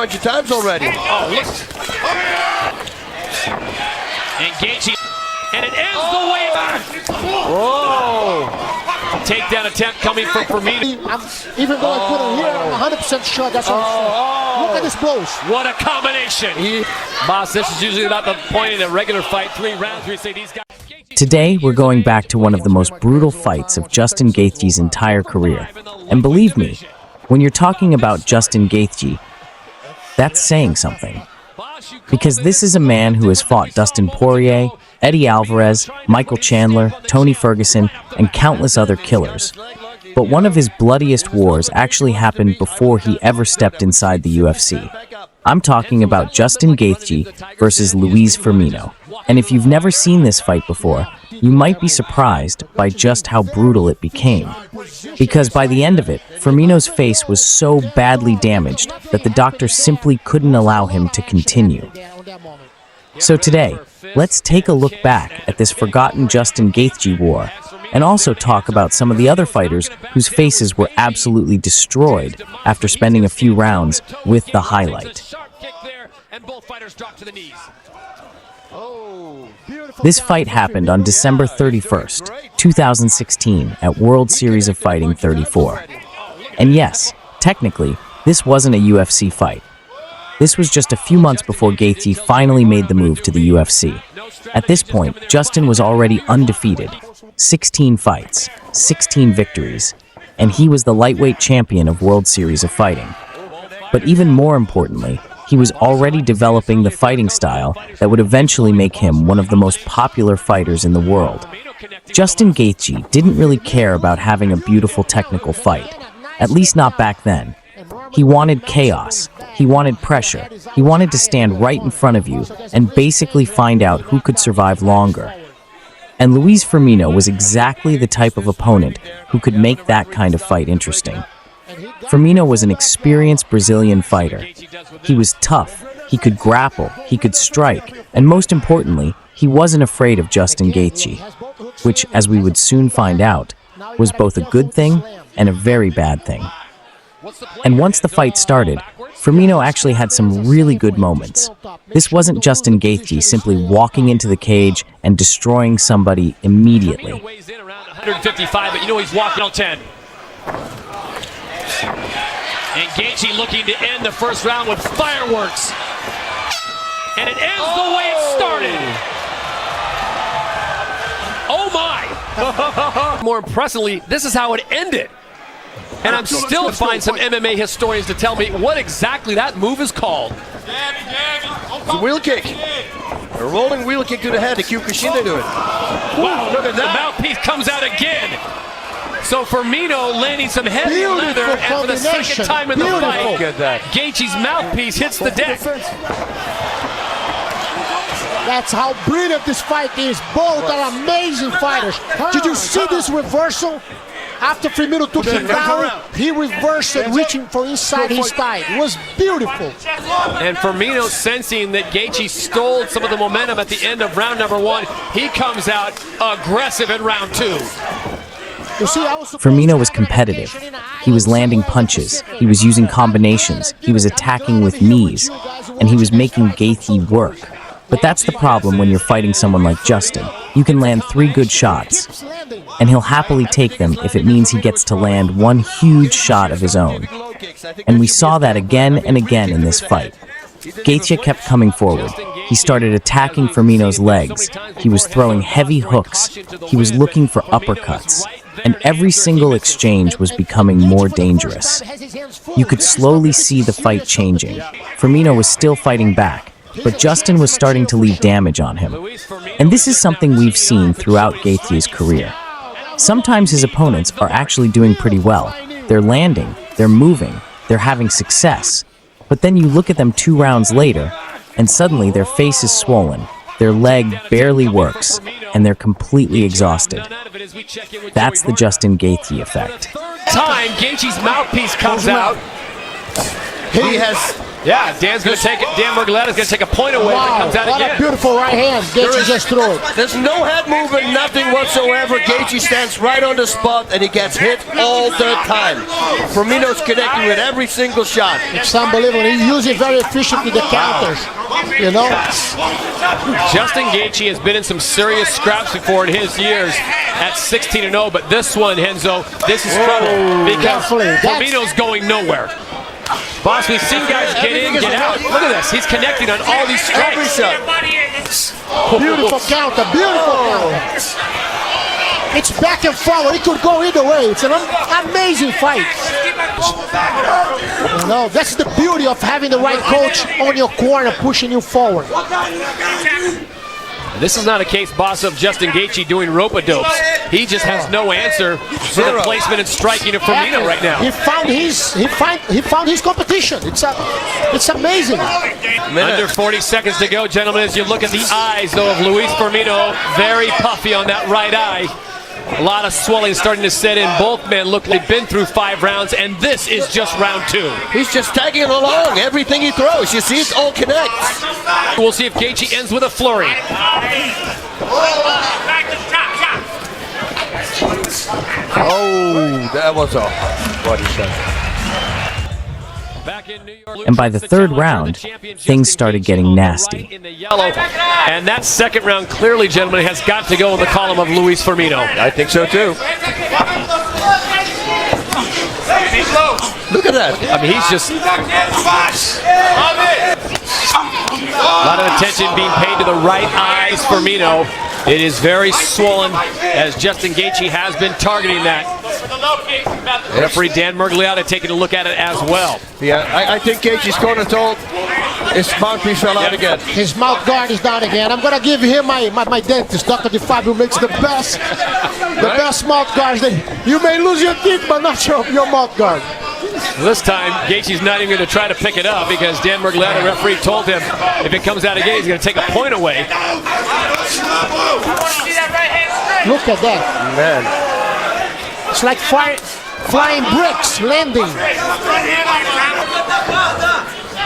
bunch of times already. Oh, look. And Gaethje, and it ends the way back. Whoa! Takedown attempt coming from Firmino. Even though I put it here, I'm 100% sure that's what I'm Look at this blows. What a combination. Boss, this is usually about the point in a regular fight. 3 rounds where you say these guys. Today, we're going back to one of the most brutal fights of Justin Gaethje's entire career. And believe me, when you're talking about Justin Gaethje, that's saying something. Because this is a man who has fought Dustin Poirier, Eddie Alvarez, Michael Chandler, Tony Ferguson, and countless other killers. But one of his bloodiest wars actually happened before he ever stepped inside the UFC. I'm talking about Justin Gaethje versus Luiz Firmino. And if you've never seen this fight before, you might be surprised by just how brutal it became. Because by the end of it, Firmino's face was so badly damaged that the doctors simply couldn't allow him to continue. So today, let's take a look back at this forgotten Justin Gaethje war, and also talk about some of the other fighters whose faces were absolutely destroyed after spending a few rounds with the highlight. This fight happened on December 31st, 2016 at World Series of Fighting 34. And yes, technically, this wasn't a UFC fight. This was just a few months before Gaethje finally made the move to the UFC. At this point, Justin was already undefeated. 16 fights, 16 victories, and he was the lightweight champion of World Series of Fighting. But even more importantly, he was already developing the fighting style that would eventually make him one of the most popular fighters in the world. Justin Gaethje didn't really care about having a beautiful technical fight, at least not back then. He wanted chaos, he wanted pressure, he wanted to stand right in front of you and basically find out who could survive longer. And Luiz Firmino was exactly the type of opponent who could make that kind of fight interesting. Firmino was an experienced Brazilian fighter. He was tough, he could grapple, he could strike, and most importantly, he wasn't afraid of Justin Gaethje, which, as we would soon find out, was both a good thing and a very bad thing. And once the fight started, Firmino actually had some really good moments. This wasn't Justin Gaethje simply walking into the cage and destroying somebody immediately. 155, but you know he's walking on 10. And Gaethje looking to end the first round with fireworks. And it ends the way it started. Oh my! More impressively, this is how it ended. And I'm still to find some MMA historians to tell me what exactly that move is called. It's a wheel kick. A rolling wheel kick to the head. Accumulation to it. Wow, look at that. The mouthpiece comes out again. So Firmino landing some heavy leather, and for the second time in the fight, Gaethje's mouthpiece hits the deck. That's how brilliant this fight is. Both are amazing fighters. Did you see this reversal? After Firmino took him down, he reversed it, reaching for inside his thigh. It was beautiful. And Firmino, sensing that Gaethje stole some of the momentum at the end of round number 1, he comes out aggressive in round 2. Firmino was competitive. He was landing punches, he was using combinations, he was attacking with knees, and he was making Gaethje work. But that's the problem when you're fighting someone like Justin. You can land 3 good shots, and he'll happily take them if it means he gets to land one huge shot of his own. And we saw that again and again in this fight. Gaethje kept coming forward. He started attacking Firmino's legs. He was throwing heavy hooks. He was looking for uppercuts. And every single exchange was becoming more dangerous. You could slowly see the fight changing. Firmino was still fighting back, but Justin was starting to leave damage on him. And this is something we've seen throughout Gaethje's career. Sometimes his opponents are actually doing pretty well. They're landing, they're moving, they're having success. But then you look at them 2 rounds later, and suddenly their face is swollen, their leg barely works, and they're completely exhausted. That's the Justin Gaethje effect. Time, Gaethje's mouthpiece comes out. He has. Yeah, Dan Murgaletta's going to take a point away if it comes out what again. a beautiful right hand. Gaethje just threw it. There's no head movement, nothing whatsoever. Gaethje stands right on the spot and he gets hit all the time. Firmino's connecting with every single shot. It's unbelievable. He uses it very efficiently, the counters. You know? Justin Gaethje has been in some serious scraps before in his years at 16-0, but this one, Henzo, this is trouble because Firmino's going nowhere. Boss, we've seen guys get in, get out. Look at this. He's connecting on all these strikes. Beautiful counter, beautiful counter. It's back and forward. It could go either way. It's an amazing fight. You know, that's the beauty of having the right coach on your corner pushing you forward. This is not a case, boss, of Justin Gaethje doing rope-a-dopes. He just has no answer for the placement and striking of Firmino right now. He found his competition. It's amazing. Under 40 seconds to go, gentlemen, as you look at the eyes, though, of Luiz Firmino. Very puffy on that right eye. A lot of swelling starting to set in. Both men look like they've been through 5 rounds, and this is just round 2. He's just tagging along. Everything he throws, you see, it all connects. We'll see if Gaethje ends with a flurry. Oh, that was a body shot. And by the third round, things started getting nasty. And that second round clearly, gentlemen, has got to go in the column of Luiz Firmino. I think so too. Look at that. I mean, he's just... A lot of attention being paid to the right eyes, Firmino. It is very swollen, as Justin Gaethje has been targeting that. Referee Dan Murgaletta taking a look at it as well. Yeah, I think Gaethje's corner told his mouthpiece fell out again. His mouth guard is down again. I'm gonna give him my dentist, Dr. DeFabio, makes the best mouth guards. You may lose your teeth, but not your mouth guard. This time, Gaethje's not even going to try to pick it up because Dan Murgaletta, referee, told him if it comes out again, he's going to take a point away. Look at that. Man. It's like flying bricks landing.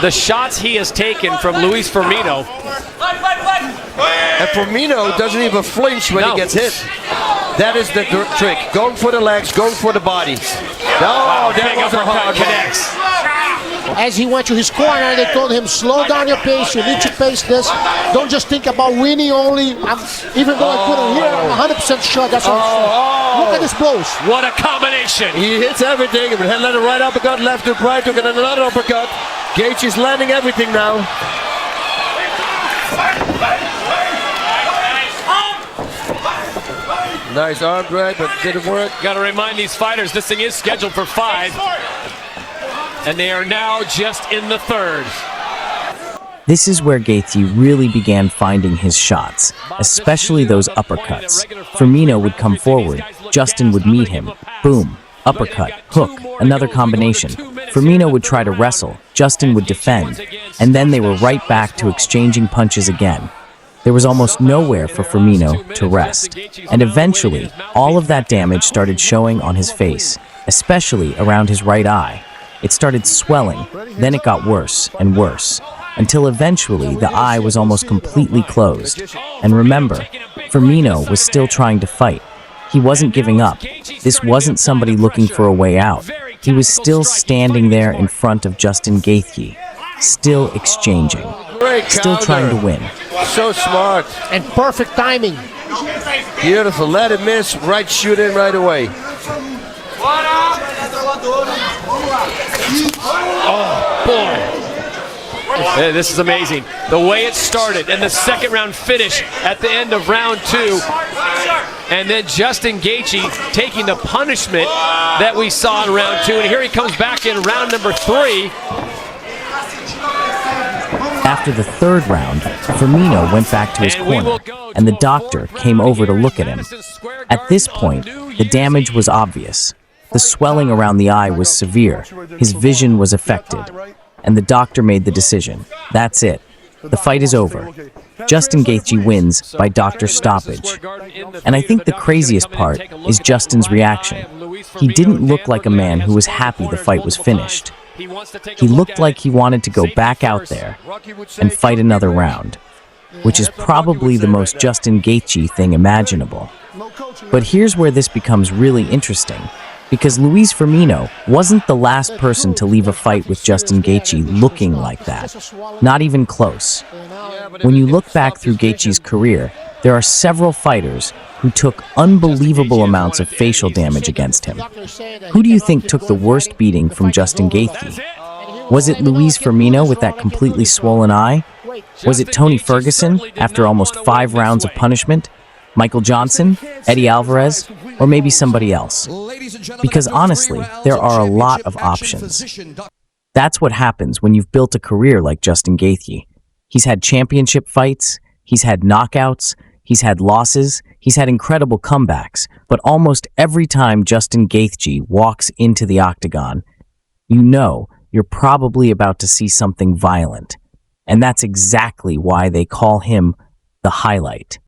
The shots he has taken from Luiz Firmino. And Firmino doesn't even flinch when he gets hit. That is the trick. Going for the legs, going for the body. Oh, that was a hard connects. As he went to his corner, they told him, slow down your pace. You need to pace this. Don't just think about winning only. Even though I couldn't hear, I'm 100% sure that's what I'm saying. Look at this blows. What a combination. He hits everything. Let a right uppercut, left to right, took another uppercut. Gaethje is landing everything now. Nice arm drag, but didn't work. Got to remind these fighters, this thing is scheduled for 5. And they are now just in the 3rd. This is where Gaethje really began finding his shots, especially those uppercuts. Firmino would come forward, Justin would meet him. Boom, uppercut, hook, another combination. Firmino would try to wrestle, Justin would defend, and then they were right back to exchanging punches again. There was almost nowhere for Firmino to rest. And eventually, all of that damage started showing on his face, especially around his right eye. It started swelling, then it got worse and worse, until eventually the eye was almost completely closed. And remember, Firmino was still trying to fight. He wasn't giving up. This wasn't somebody looking for a way out. He was still standing there in front of Justin Gaethje, still exchanging, still trying to win. So smart. And perfect timing. Beautiful. Let it miss, right shoot in right away. Oh, boy. Yeah, this is amazing. The way it started and the second round finish at the end of round 2. And then Justin Gaethje taking the punishment that we saw in round 2. And here he comes back in round number 3. After the 3rd round, Firmino went back to his corner, and the doctor came over to look at him. At this point, the damage was obvious. The swelling around the eye was severe, his vision was affected, and the doctor made the decision. That's it. The fight is over. Justin Gaethje wins by doctor stoppage. And I think the craziest part is Justin's reaction. He didn't look like a man who was happy the fight was finished. He wants to take a He look looked at like it. he wanted to go Safety back out first. there and fight another round, which is probably the most Justin Gaethje thing imaginable. But here's where this becomes really interesting, because Luiz Firmino wasn't the last person to leave a fight with Justin Gaethje looking like that. Not even close. When you look back through Gaethje's career, there are several fighters who took unbelievable amounts of facial damage against him. Who do you think took the worst beating from Justin Gaethje? Was it Luiz Firmino with that completely swollen eye? Was it Tony Ferguson after almost 5 rounds of punishment? Michael Johnson? Eddie Alvarez? Or maybe somebody else? Because honestly, there are a lot of options. That's what happens when you've built a career like Justin Gaethje. He's had championship fights, he's had knockouts, he's had losses, he's had incredible comebacks, but almost every time Justin Gaethje walks into the octagon, you know you're probably about to see something violent. And that's exactly why they call him the highlight.